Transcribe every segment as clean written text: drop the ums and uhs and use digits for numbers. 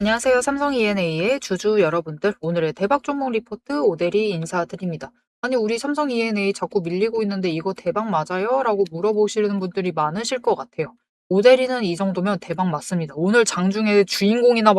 안녕하세요. 삼성 E&A의 주주 여러분들. 오늘의 대박 종목 리포트 오대리 인사드립니다. 아니, 우리 삼성 E&A 자꾸 밀리고 있는데 이거 대박 맞아요? 라고 물어보시는 분들이 많으실 것 같아요. 오대리는 이 정도면 대박 맞습니다. 오늘 장중에 주인공이라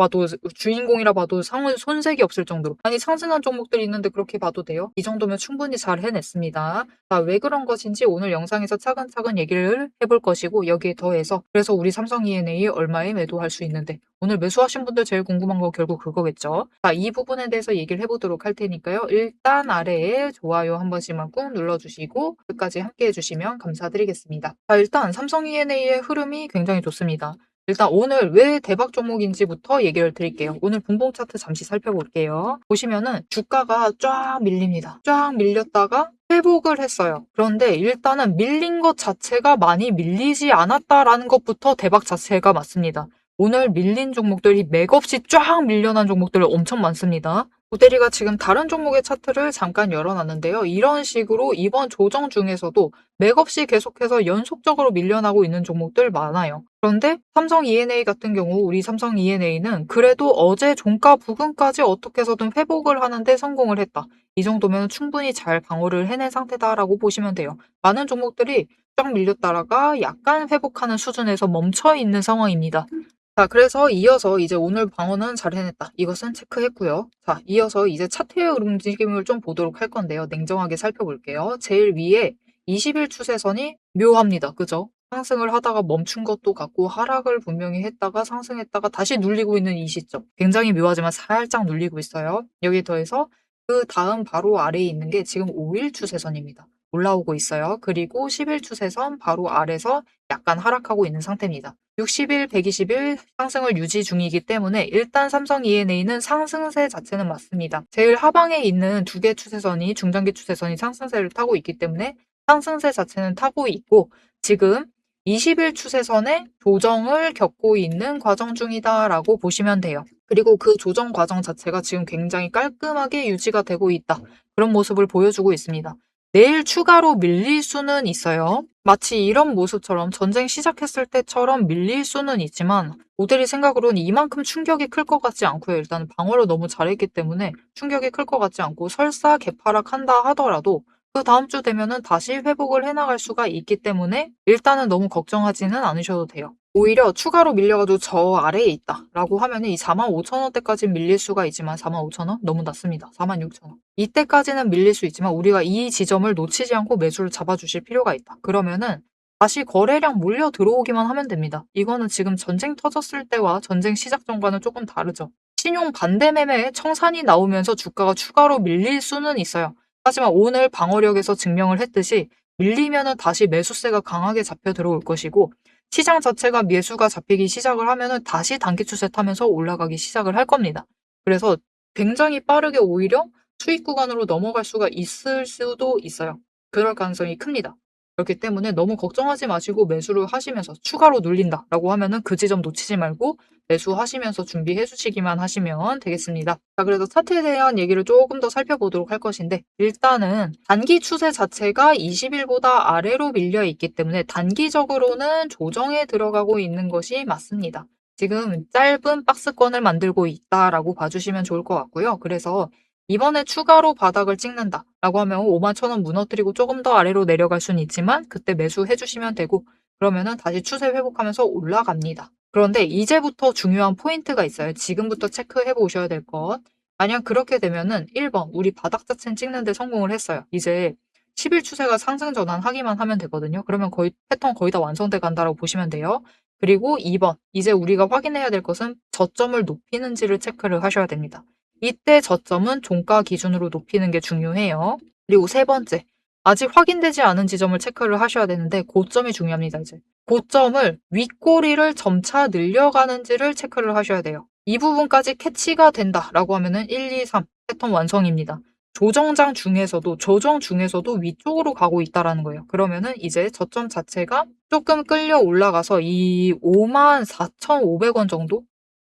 봐도 상은 손색이 없을 정도로. 아니, 상승한 종목들이 있는데 그렇게 봐도 돼요? 이 정도면 충분히 잘 해냈습니다. 자, 왜 그런 것인지 오늘 영상에서 차근차근 얘기를 해볼 것이고, 여기에 더해서 그래서 우리 삼성 E&A 얼마에 매도할 수 있는데 오늘 매수하신 분들 제일 궁금한 거 결국 그거겠죠. 자, 이 부분에 대해서 얘기를 해보도록 할 테니까요. 일단 아래에 좋아요 한 번씩만 꾹 눌러주시고 끝까지 함께 해주시면 감사드리겠습니다. 자, 일단 삼성 E&A의 흐름이 굉장히 좋습니다. 일단 오늘 왜 대박 종목인지부터 얘기를 드릴게요. 오늘 분봉 차트 잠시 살펴볼게요. 보시면은 주가가 쫙 밀립니다. 쫙 밀렸다가 회복을 했어요. 그런데 일단은 밀린 것 자체가 많이 밀리지 않았다라는 것부터 대박 자체가 맞습니다. 오늘 밀린 종목들이 맥없이 쫙 밀려난 종목들 엄청 많습니다. 고대리가 지금 다른 종목의 차트를 잠깐 열어놨는데요. 이런 식으로 이번 조정 중에서도 맥없이 계속해서 연속적으로 밀려나고 있는 종목들 많아요. 그런데 삼성 E&A 같은 경우 우리 삼성 E&A는 그래도 어제 종가 부근까지 어떻게 해서든 회복을 하는데 성공을 했다. 이 정도면 충분히 잘 방어를 해낸 상태다라고 보시면 돼요. 많은 종목들이 쫙 밀렸다가 약간 회복하는 수준에서 멈춰 있는 상황입니다. 자, 그래서 이어서 이제 오늘 방어는 잘 해냈다. 이것은 체크했고요. 자, 이어서 이제 차트의 움직임을 좀 보도록 할 건데요. 냉정하게 살펴볼게요. 제일 위에 20일 추세선이 묘합니다. 그죠? 상승을 하다가 멈춘 것도 같고 하락을 분명히 했다가 상승했다가 다시 눌리고 있는 이 시점. 굉장히 묘하지만 살짝 눌리고 있어요. 여기에 더해서 그 다음 바로 아래에 있는 게 지금 5일 추세선입니다. 올라오고 있어요. 그리고 10일 추세선 바로 아래서 약간 하락하고 있는 상태입니다. 60일, 120일 상승을 유지 중이기 때문에 일단 삼성 E&A는 상승세 자체는 맞습니다. 제일 하방에 있는 두 개 추세선이 중장기 추세선이 상승세를 타고 있기 때문에 상승세 자체는 타고 있고 지금 20일 추세선에 조정을 겪고 있는 과정 중이다라고 보시면 돼요. 그리고 그 조정 과정 자체가 지금 굉장히 깔끔하게 유지가 되고 있다. 그런 모습을 보여주고 있습니다. 내일 추가로 밀릴 수는 있어요. 마치 이런 모습처럼 전쟁 시작했을 때처럼 밀릴 수는 있지만 모델이 생각으로는 이만큼 충격이 클 것 같지 않고요. 일단 방어를 너무 잘했기 때문에 충격이 클 것 같지 않고 설사 개파락한다 하더라도 그 다음 주 되면은 다시 회복을 해나갈 수가 있기 때문에 일단은 너무 걱정하지는 않으셔도 돼요. 오히려 추가로 밀려가지고 저 아래에 있다라고 하면은 이 45,000원대까지 밀릴 수가 있지만 45,000원? 너무 낮습니다. 46,000원. 이때까지는 밀릴 수 있지만 우리가 이 지점을 놓치지 않고 매수를 잡아주실 필요가 있다. 그러면은 다시 거래량 몰려 들어오기만 하면 됩니다. 이거는 지금 전쟁 터졌을 때와 전쟁 시작 전과는 조금 다르죠. 신용 반대 매매에 청산이 나오면서 주가가 추가로 밀릴 수는 있어요. 하지만 오늘 방어력에서 증명을 했듯이 밀리면은 다시 매수세가 강하게 잡혀 들어올 것이고 시장 자체가 매수가 잡히기 시작을 하면은 다시 단기 추세 타면서 올라가기 시작을 할 겁니다. 그래서 굉장히 빠르게 오히려 수익 구간으로 넘어갈 수가 있을 수도 있어요. 그럴 가능성이 큽니다. 그렇기 때문에 너무 걱정하지 마시고 매수를 하시면서 추가로 눌린다라고 하면은 그 지점 놓치지 말고 매수하시면서 준비해 주시기만 하시면 되겠습니다. 자, 그래서 차트에 대한 얘기를 조금 더 살펴보도록 할 것인데 일단은 단기 추세 자체가 20일보다 아래로 밀려 있기 때문에 단기적으로는 조정에 들어가고 있는 것이 맞습니다. 지금 짧은 박스권을 만들고 있다라고 봐주시면 좋을 것 같고요. 그래서 이번에 추가로 바닥을 찍는다라고 하면 51,000원 무너뜨리고 조금 더 아래로 내려갈 수는 있지만 그때 매수해 주시면 되고 그러면은 다시 추세 회복하면서 올라갑니다. 그런데 이제부터 중요한 포인트가 있어요. 지금부터 체크해 보셔야 될 것. 만약 그렇게 되면은 1번 우리 바닥 자체는 찍는데 성공을 했어요. 이제 10일 추세가 상승 전환하기만 하면 되거든요. 그러면 거의 패턴 거의 다 완성돼 간다라고 보시면 돼요. 그리고 2번 이제 우리가 확인해야 될 것은 저점을 높이는지를 체크를 하셔야 됩니다. 이때 저점은 종가 기준으로 높이는 게 중요해요. 그리고 세 번째, 아직 확인되지 않은 지점을 체크를 하셔야 되는데 고점이 중요합니다, 이제. 고점을 윗꼬리를 점차 늘려가는지를 체크를 하셔야 돼요. 이 부분까지 캐치가 된다라고 하면은 1, 2, 3 패턴 완성입니다. 조정장 중에서도 조정 중에서도 위쪽으로 가고 있다라는 거예요. 그러면은 이제 저점 자체가 조금 끌려 올라가서 이 54,500원 정도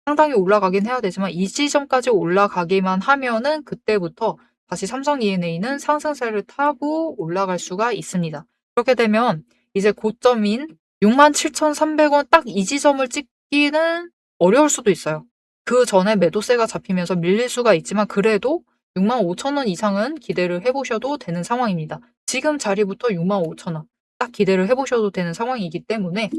상당히 올라가긴 해야 되지만 이 지점까지 올라가기만 하면은 그때부터 다시 삼성 E&A는 상승세를 타고 올라갈 수가 있습니다. 그렇게 되면 이제 고점인 67,300원 딱 이 지점을 찍기는 어려울 수도 있어요. 그 전에 매도세가 잡히면서 밀릴 수가 있지만 그래도 65,000원 이상은 기대를 해 보셔도 되는 상황입니다. 지금 자리부터 65,000원 딱 기대를 해 보셔도 되는 상황이기 때문에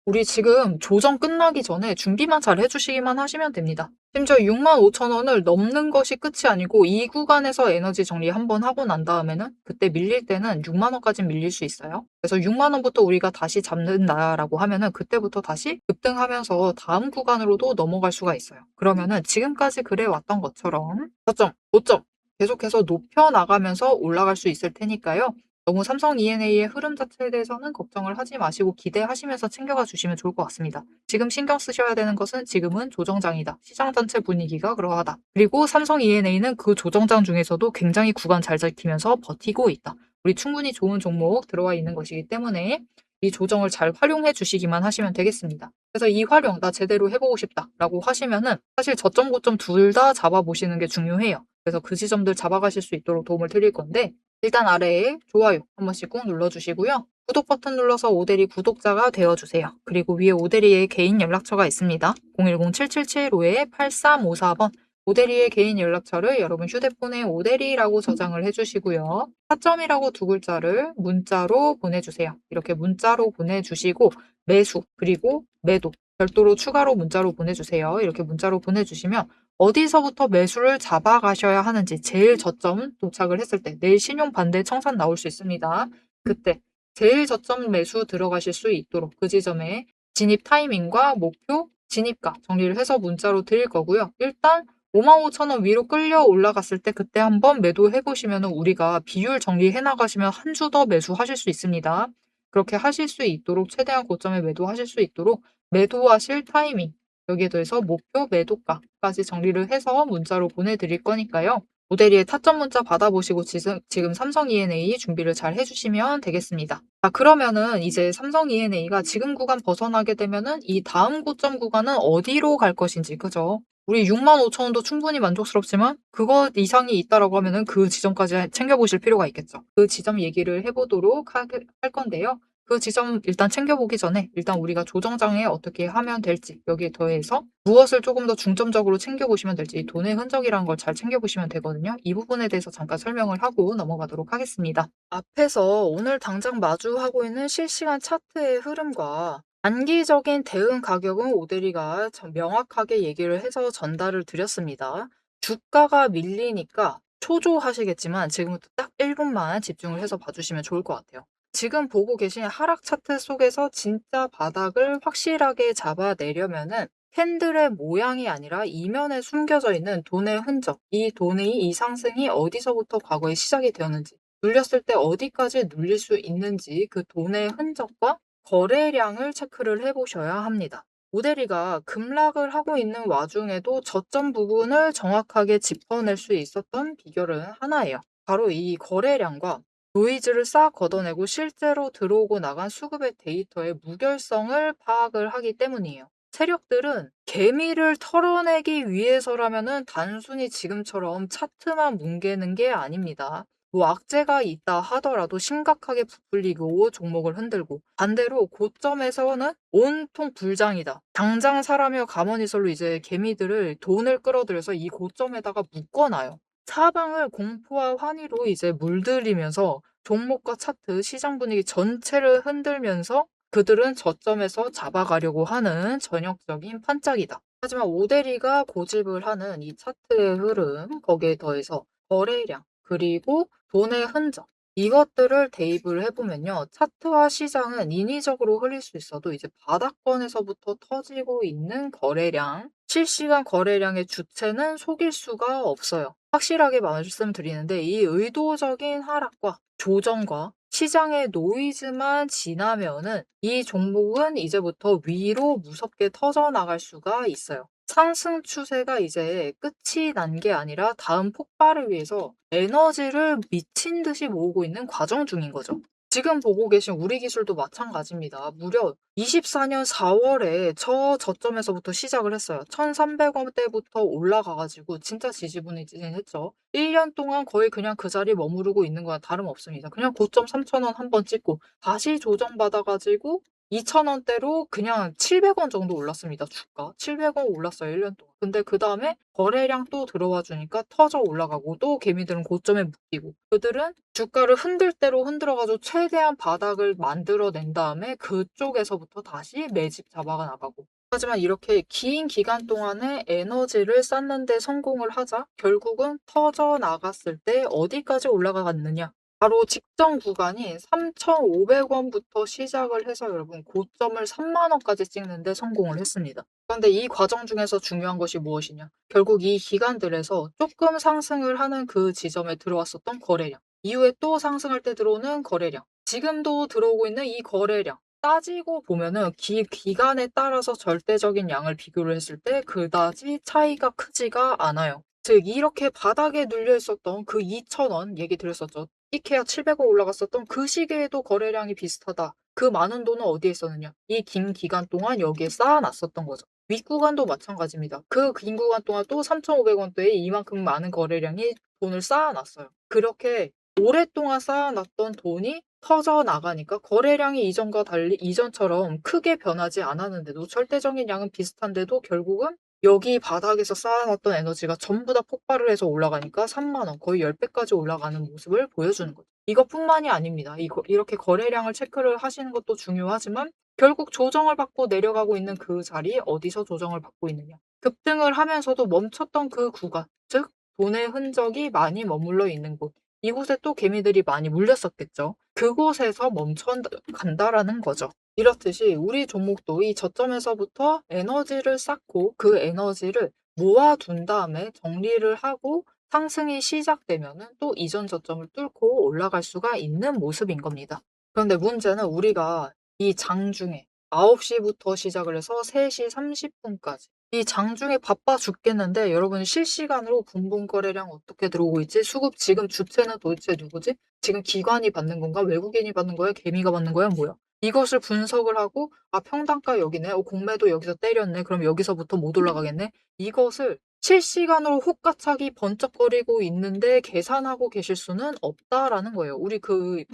우리 지금 조정 끝나기 전에 준비만 잘 해 주시기만 하시면 됩니다. 심지어 65,000원을 넘는 것이 끝이 아니고 이 구간에서 에너지 정리 한번 하고 난 다음에는 그때 밀릴 때는 60,000원까지 밀릴 수 있어요. 그래서 60,000원부터 우리가 다시 잡는다라고 하면은 그때부터 다시 급등하면서 다음 구간으로도 넘어갈 수가 있어요. 그러면은 지금까지 그래 왔던 것처럼 저점, 고점 계속해서 높여 나가면서 올라갈 수 있을 테니까요. 너무 삼성 E&A의 흐름 자체에 대해서는 걱정을 하지 마시고 기대하시면서 챙겨가 주시면 좋을 것 같습니다. 지금 신경 쓰셔야 되는 것은 지금은 조정장이다. 시장 전체 분위기가 그러하다. 그리고 삼성 E&A는 그 조정장 중에서도 굉장히 구간 잘 지키면서 버티고 있다. 우리 충분히 좋은 종목 들어와 있는 것이기 때문에 이 조정을 잘 활용해 주시기만 하시면 되겠습니다. 그래서 이 활용 나 제대로 해보고 싶다라고 하시면은 사실 저점 고점 둘 다 잡아보시는 게 중요해요. 그래서 그 지점들 잡아가실 수 있도록 도움을 드릴 건데 일단 아래에 좋아요 한 번씩 꾹 눌러주시고요. 구독 버튼 눌러서 오대리 구독자가 되어주세요. 그리고 위에 오대리의 개인 연락처가 있습니다. 010-7775-8354번 오대리의 개인 연락처를 여러분 휴대폰에 오대리라고 저장을 해주시고요. 타점이라고 두 글자를 문자로 보내주세요. 이렇게 문자로 보내주시고 매수 그리고 매도 별도로 추가로 문자로 보내주세요. 이렇게 문자로 보내주시면 어디서부터 매수를 잡아가셔야 하는지 제일 저점 도착을 했을 때 내일 신용 반대 청산 나올 수 있습니다. 그때 제일 저점 매수 들어가실 수 있도록 그 지점에 진입 타이밍과 목표, 진입가 정리를 해서 문자로 드릴 거고요. 일단 55,000원 위로 끌려 올라갔을 때 그때 한번 매도해 보시면 우리가 비율 정리해 나가시면 한 주 더 매수하실 수 있습니다. 그렇게 하실 수 있도록 최대한 고점에 매도하실 수 있도록 매도하실 타이밍 여기에 더해서 목표 매도가까지 정리를 해서 문자로 보내드릴 거니까요. 모델리의 타점 문자 받아보시고 지금 삼성 E&A 준비를 잘 해주시면 되겠습니다. 자, 그러면은 이제 삼성 E&A가 지금 구간 벗어나게 되면은 이 다음 고점 구간은 어디로 갈 것인지, 그죠? 우리 65,000원도 충분히 만족스럽지만 그것 이상이 있다라고 하면은 그 지점까지 챙겨보실 필요가 있겠죠. 그 지점 얘기를 해보도록 할 건데요. 그 지점 일단 챙겨보기 전에 일단 우리가 조정장에 어떻게 하면 될지 여기에 더해서 무엇을 조금 더 중점적으로 챙겨보시면 될지 돈의 흔적이라는 걸 잘 챙겨보시면 되거든요. 이 부분에 대해서 잠깐 설명을 하고 넘어가도록 하겠습니다. 앞에서 오늘 당장 마주하고 있는 실시간 차트의 흐름과 단기적인 대응 가격은 오대리가 명확하게 얘기를 해서 전달을 드렸습니다. 주가가 밀리니까 초조하시겠지만 지금부터 딱 1분만 집중을 해서 봐주시면 좋을 것 같아요. 지금 보고 계신 하락 차트 속에서 진짜 바닥을 확실하게 잡아내려면은 캔들의 모양이 아니라 이면에 숨겨져 있는 돈의 흔적, 이 돈의 이 상승이 어디서부터 과거에 시작이 되었는지, 눌렸을 때 어디까지 눌릴 수 있는지 그 돈의 흔적과 거래량을 체크를 해보셔야 합니다. 모델이가 급락을 하고 있는 와중에도 저점 부분을 정확하게 짚어낼 수 있었던 비결은 하나예요. 바로 이 거래량과 노이즈를 싹 걷어내고 실제로 들어오고 나간 수급의 데이터의 무결성을 파악을 하기 때문이에요. 세력들은 개미를 털어내기 위해서라면은 단순히 지금처럼 차트만 뭉개는 게 아닙니다. 뭐 악재가 있다 하더라도 심각하게 부풀리고 종목을 흔들고 반대로 고점에서는 온통 불장이다. 당장 사라며 가머니설로 이제 개미들을 돈을 끌어들여서 이 고점에다가 묶어놔요. 사방을 공포와 환희로 이제 물들이면서 종목과 차트, 시장 분위기 전체를 흔들면서 그들은 저점에서 잡아가려고 하는 전형적인 판짝이다. 하지만 오대리가 고집을 하는 이 차트의 흐름, 거기에 더해서 거래량, 그리고 돈의 흔적, 이것들을 대입을 해보면요. 차트와 시장은 인위적으로 흘릴 수 있어도 이제 바닥권에서부터 터지고 있는 거래량, 실시간 거래량의 주체는 속일 수가 없어요. 확실하게 말씀드리는데 이 의도적인 하락과 조정과 시장의 노이즈만 지나면은 이 종목은 이제부터 위로 무섭게 터져나갈 수가 있어요. 상승 추세가 이제 끝이 난 게 아니라 다음 폭발을 위해서 에너지를 미친 듯이 모으고 있는 과정 중인 거죠. 지금 보고 계신 우리 기술도 마찬가지입니다. 무려 24년 4월에 저점에서부터 시작을 했어요. 1,300원대부터 올라가가지고 진짜 지지부진했죠. 1년 동안 거의 그냥 그 자리에 머무르고 있는 거와 다름없습니다. 그냥 고점 3,000원 한번 찍고 다시 조정받아가지고 2,000원대로 그냥 700원 정도 올랐습니다, 주가. 700원 올랐어요, 1년 동안. 근데 그다음에 거래량 또 들어와 주니까 터져 올라가고 또 개미들은 고점에 묶이고 그들은 주가를 흔들 대로 흔들어 가지고 최대한 바닥을 만들어 낸 다음에 그쪽에서부터 다시 매집 잡아 나가고. 하지만 이렇게 긴 기간 동안에 에너지를 쌓는 데 성공을 하자 결국은 터져 나갔을 때 어디까지 올라갔느냐? 바로 직전 구간이 3,500원부터 시작을 해서 여러분 고점을 30,000원까지 찍는 데 성공을 했습니다. 그런데 이 과정 중에서 중요한 것이 무엇이냐? 결국 이 기간들에서 조금 상승을 하는 그 지점에 들어왔었던 거래량, 이후에 또 상승할 때 들어오는 거래량, 지금도 들어오고 있는 이 거래량, 따지고 보면은 기간에 따라서 절대적인 양을 비교를 했을 때 그다지 차이가 크지가 않아요. 즉 이렇게 바닥에 눌려 있었던 그 2,000원 얘기 드렸었죠. 이케아 700원 올라갔었던 그 시기에도 거래량이 비슷하다. 그 많은 돈은 어디에 있었느냐? 이 긴 기간 동안 여기에 쌓아놨었던 거죠. 윗구간도 마찬가지입니다. 그 긴 구간 동안 또 3,500원대에 이만큼 많은 거래량이 돈을 쌓아놨어요. 그렇게 오랫동안 쌓아놨던 돈이 터져 나가니까 거래량이 이전과 달리 이전처럼 크게 변하지 않았는데도 절대적인 양은 비슷한데도 결국은 여기 바닥에서 쌓아놨던 에너지가 전부 다 폭발을 해서 올라가니까 30,000원 거의 10배까지 올라가는 모습을 보여주는 거죠. 이것뿐만이 아닙니다. 이렇게 거래량을 체크를 하시는 것도 중요하지만 결국 조정을 받고 내려가고 있는 그 자리 어디서 조정을 받고 있느냐. 급등을 하면서도 멈췄던 그 구간, 즉 돈의 흔적이 많이 머물러 있는 곳. 이곳에 또 개미들이 많이 물렸었겠죠. 그곳에서 멈춰 간다라는 거죠. 이렇듯이 우리 종목도 이 저점에서부터 에너지를 쌓고 그 에너지를 모아둔 다음에 정리를 하고 상승이 시작되면은 또 이전 저점을 뚫고 올라갈 수가 있는 모습인 겁니다. 그런데 문제는 우리가 이 장중에 9시부터 시작을 해서 3시 30분까지 이 장중에 바빠 죽겠는데 여러분 실시간으로 분봉 거래량 어떻게 들어오고 있지? 수급 지금 주체는 도대체 누구지? 지금 기관이 받는 건가? 외국인이 받는 거야? 개미가 받는 거야? 뭐야? 이것을 분석을 하고 평단가 여기네. 공매도 여기서 때렸네. 그럼 여기서부터 못 올라가겠네. 이것을 실시간으로 혹가차기 번쩍거리고 있는데 계산하고 계실 수는 없다라는 거예요. 우리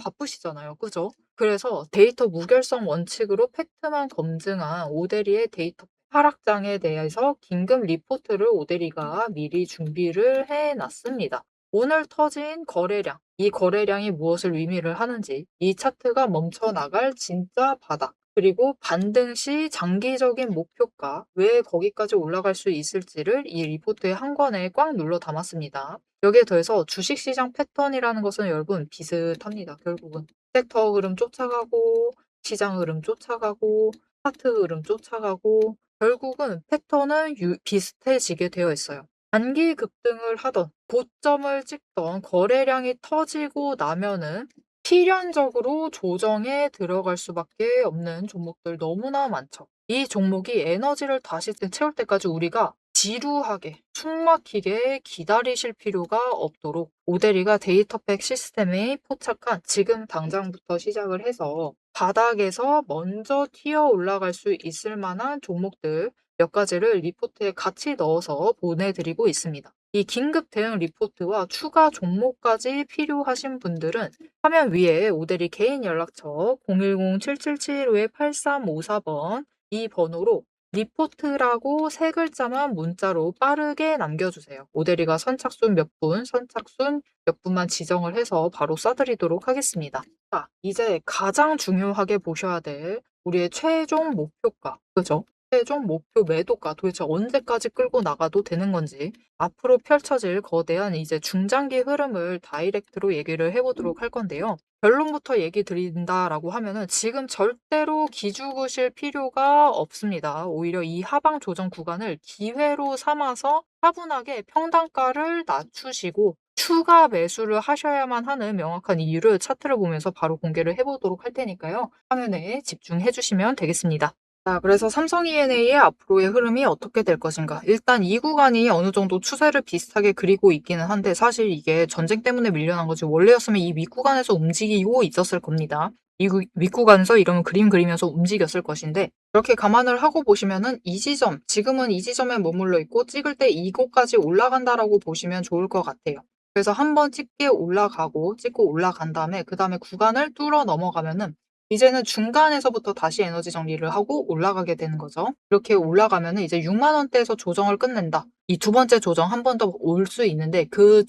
바쁘시잖아요. 그죠? 그래서 데이터 무결성 원칙으로 팩트만 검증한 오대리의 데이터 하락장에 대해서 긴급 리포트를 오대리가 미리 준비를 해놨습니다. 오늘 터진 거래량, 이 거래량이 무엇을 의미를 하는지, 이 차트가 멈춰 나갈 진짜 바닥, 그리고 반등 시 장기적인 목표가 왜 거기까지 올라갈 수 있을지를 이 리포트의 한 권에 꽉 눌러 담았습니다. 여기에 더해서 주식시장 패턴이라는 것은 여러분 비슷합니다. 결국은 섹터 흐름 쫓아가고 시장 흐름 쫓아가고 차트 흐름 쫓아가고 결국은 패턴은 비슷해지게 되어 있어요. 단기 급등을 하던 고점을 찍던 거래량이 터지고 나면은 필연적으로 조정에 들어갈 수밖에 없는 종목들 너무나 많죠. 이 종목이 에너지를 다시 채울 때까지 우리가 지루하게 숨막히게 기다리실 필요가 없도록 오데리가 데이터팩 시스템에 포착한 지금 당장부터 시작을 해서 바닥에서 먼저 튀어 올라갈 수 있을 만한 종목들 몇 가지를 리포트에 같이 넣어서 보내드리고 있습니다. 이 긴급 대응 리포트와 추가 종목까지 필요하신 분들은 화면 위에 오대리 개인 연락처 010-7775-8354번 이 번호로 리포트라고 세 글자만 문자로 빠르게 남겨주세요. 오대리가 선착순 선착순 몇 분만 지정을 해서 바로 쏴드리도록 하겠습니다. 자, 이제 가장 중요하게 보셔야 될 우리의 최종 목표가, 그죠? 최종 목표 매도가 도대체 언제까지 끌고 나가도 되는 건지 앞으로 펼쳐질 거대한 이제 중장기 흐름을 다이렉트로 얘기를 해보도록 할 건데요. 결론부터 얘기 드린다라고 하면은 지금 절대로 기죽으실 필요가 없습니다. 오히려 이 하방 조정 구간을 기회로 삼아서 차분하게 평단가를 낮추시고 추가 매수를 하셔야만 하는 명확한 이유를 차트를 보면서 바로 공개를 해보도록 할 테니까요. 화면에 집중해 주시면 되겠습니다. 자, 그래서 삼성 E&A의 앞으로의 흐름이 어떻게 될 것인가. 일단 이 구간이 어느 정도 추세를 비슷하게 그리고 있기는 한데 사실 이게 전쟁 때문에 밀려난 거지 원래였으면 이 윗구간에서 움직이고 있었을 겁니다. 윗구간에서 이런 그림 그리면서 움직였을 것인데 이렇게 감안을 하고 보시면은 이 지점, 지금은 이 지점에 머물러 있고 찍을 때 이곳까지 올라간다라고 보시면 좋을 것 같아요. 그래서 한번 찍고 올라간 다음에 그 다음에 구간을 뚫어 넘어가면은 이제는 중간에서부터 다시 에너지 정리를 하고 올라가게 되는 거죠. 이렇게 올라가면은 이제 6만 원대에서 조정을 끝낸다. 이 두 번째 조정 한 번 더 올 수 있는데 그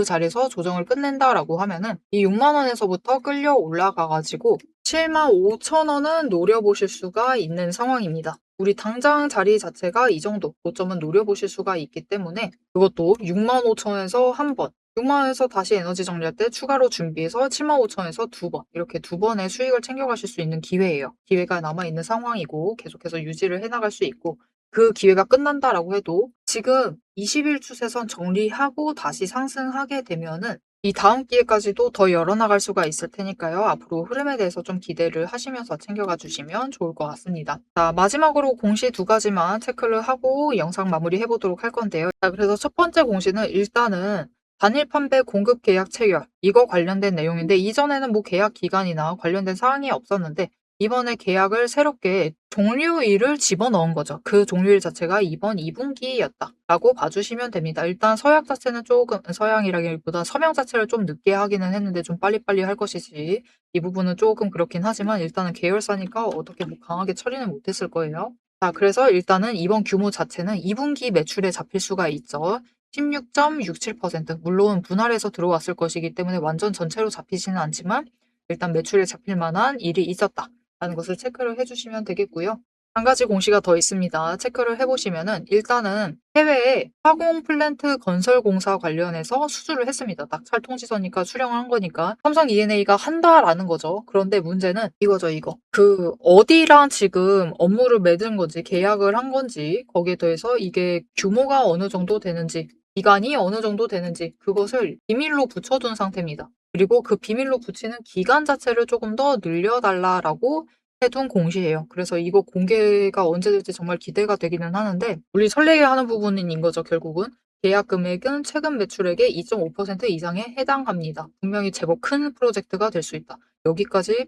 자리에서 조정을 끝낸다라고 하면은 이 6만 원에서부터 끌려 올라가 가지고 7만 5천 원은 노려보실 수가 있는 상황입니다. 우리 당장 자리 자체가 이 정도 고점은 노려보실 수가 있기 때문에 그것도 6만 5천 원에서 한 번, 6만 원에서 다시 에너지 정리할 때 추가로 준비해서 7만 5천 원에서 두 번, 이렇게 두 번의 수익을 챙겨가실 수 있는 기회예요. 기회가 남아있는 상황이고 계속해서 유지를 해나갈 수 있고 그 기회가 끝난다라고 해도 지금 20일 추세선 정리하고 다시 상승하게 되면은 이 다음 기회까지도 더 열어나갈 수가 있을 테니까요. 앞으로 흐름에 대해서 좀 기대를 하시면서 챙겨가 주시면 좋을 것 같습니다. 자, 마지막으로 공시 두 가지만 체크를 하고 영상 마무리해 보도록 할 건데요. 자, 그래서 첫 번째 공시는 일단은 단일 판매 공급 계약 체결 이거 관련된 내용인데 이전에는 뭐 계약 기간이나 관련된 사항이 없었는데 이번에 계약을 새롭게 종료일을 집어넣은 거죠. 그 종료일 자체가 이번 2분기였다라고 봐주시면 됩니다. 일단 서약 자체는 조금 서양이라기보다 서명 자체를 좀 늦게 하기는 했는데 좀 빨리빨리 할 것이지 이 부분은 조금 그렇긴 하지만 일단은 계열사니까 어떻게 뭐 강하게 처리는 못했을 거예요. 자, 그래서 일단은 이번 규모 자체는 2분기 매출에 잡힐 수가 있죠. 16.67%. 물론 분할해서 들어왔을 것이기 때문에 완전 전체로 잡히지는 않지만 일단 매출에 잡힐 만한 일이 있었다라는 것을 체크를 해주시면 되겠고요. 한 가지 공시가 더 있습니다. 체크를 해보시면은 일단은 해외에 화공 플랜트 건설 공사 관련해서 수주를 했습니다. 낙찰 통지서니까 수령한 거니까 삼성 E&A가 한다라는 거죠. 그런데 문제는 이거죠, 이거. 그 어디랑 지금 업무를 맺은 건지 계약을 한 건지 거기에 더해서 이게 규모가 어느 정도 되는지 기간이 어느 정도 되는지 그것을 비밀로 붙여둔 상태입니다. 그리고 그 비밀로 붙이는 기간 자체를 조금 더 늘려달라라고 해둔 공시예요. 그래서 이거 공개가 언제 될지 정말 기대가 되기는 하는데 우리 설레게 하는 부분인 거죠, 결국은. 계약 금액은 최근 매출액의 2.5% 이상에 해당합니다. 분명히 제법 큰 프로젝트가 될 수 있다. 여기까지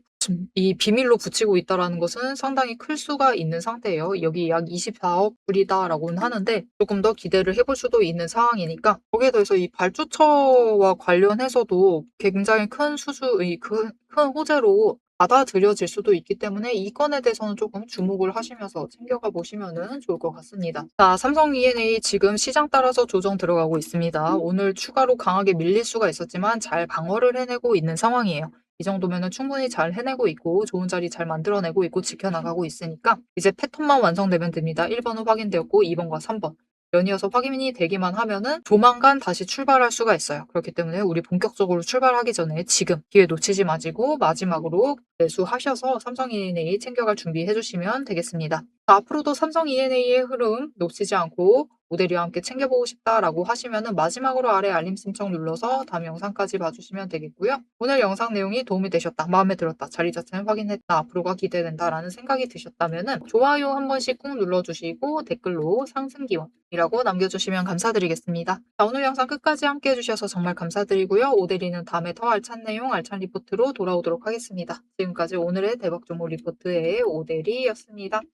이 비밀로 붙이고 있다라는 것은 상당히 클 수가 있는 상태예요. 여기 약 24억 불이다라고는 하는데 조금 더 기대를 해볼 수도 있는 상황이니까 거기에 더해서 이 발주처와 관련해서도 굉장히 큰 큰 호재로 받아들여질 수도 있기 때문에 이 건에 대해서는 조금 주목을 하시면서 챙겨가 보시면 좋을 것 같습니다. 자, 삼성 E&A 지금 시장 따라서 조정 들어가고 있습니다. 오늘 추가로 강하게 밀릴 수가 있었지만 잘 방어를 해내고 있는 상황이에요. 이 정도면은 충분히 잘 해내고 있고 좋은 자리 잘 만들어내고 있고 지켜나가고 있으니까 이제 패턴만 완성되면 됩니다. 1번은 확인되었고 2번과 3번. 연이어서 확인이 되기만 하면은 조만간 다시 출발할 수가 있어요. 그렇기 때문에 우리 본격적으로 출발하기 전에 지금 기회 놓치지 마시고 마지막으로 매수하셔서 삼성 E&A 챙겨갈 준비해 주시면 되겠습니다. 자, 앞으로도 삼성 E&A의 흐름 놓치지 않고 모델이와 함께 챙겨보고 싶다라고 하시면은 마지막으로 아래 알림 신청 눌러서 다음 영상까지 봐주시면 되겠고요. 오늘 영상 내용이 도움이 되셨다, 마음에 들었다, 자리 자체는 확인했다, 앞으로가 기대된다라는 생각이 드셨다면은 좋아요 한 번씩 꾹 눌러주시고 댓글로 상승 기원이라고 남겨주시면 감사드리겠습니다. 자, 오늘 영상 끝까지 함께 해주셔서 정말 감사드리고요. 오대리는 다음에 더 알찬 내용, 알찬 리포트로 돌아오도록 하겠습니다. 지금까지 오늘의 대박 종목 리포트의 오대리였습니다.